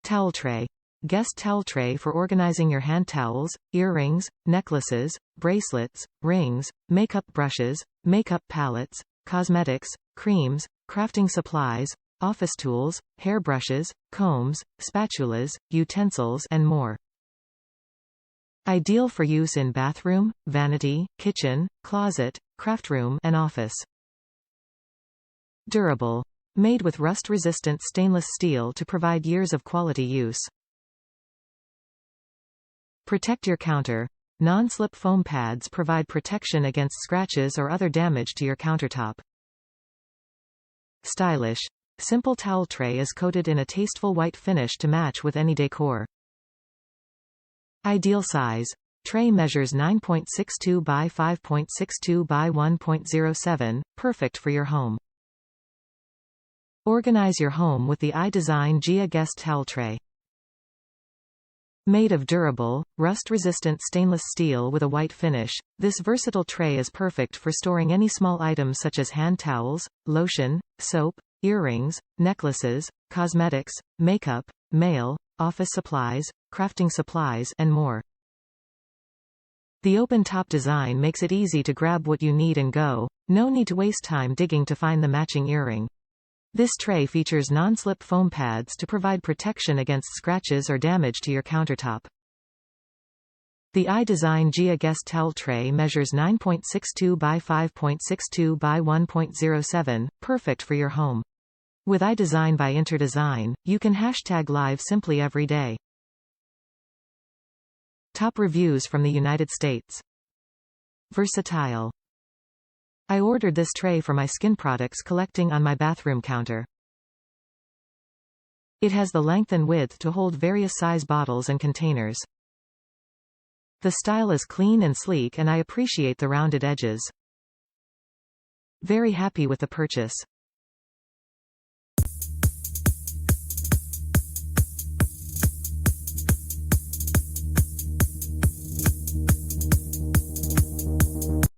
Towel tray. Guest towel tray for organizing your hand towels, earrings, necklaces, bracelets, rings, makeup brushes, makeup palettes, cosmetics, creams, crafting supplies, office tools, hairbrushes, combs, spatulas, utensils and more. Ideal for use in bathroom, vanity, kitchen, closet, craft room and office. Durable. Made with rust-resistant stainless steel to provide years of quality use. Protect your counter. Non-slip foam pads provide protection against scratches or other damage to your countertop. Stylish. Simple towel tray is coated in a tasteful white finish to match with any decor. Ideal size. Tray measures 9.62 by 5.62 by 1.07, perfect for your home. Organize your home with the iDesign Gia Guest Towel Tray. Made of durable, rust-resistant stainless steel with a white finish, this versatile tray is perfect for storing any small items such as hand towels, lotion, soap, earrings, necklaces, cosmetics, makeup, mail, office supplies, crafting supplies and more. The open-top design makes it easy to grab what you need and go, no need to waste time digging to find the matching earring. This tray features non-slip foam pads to provide protection against scratches or damage to your countertop. The iDesign Gia Guest Towel Tray measures 9.62 by 5.62 by 1.07, perfect for your home. With iDesign by InterDesign, you can hashtag live simply every day. Top reviews from the United States. Versatile. I ordered this tray for my skin products collecting on my bathroom counter. It has the length and width to hold various size bottles and containers. The style is clean and sleek and I appreciate the rounded edges. Very happy with the purchase.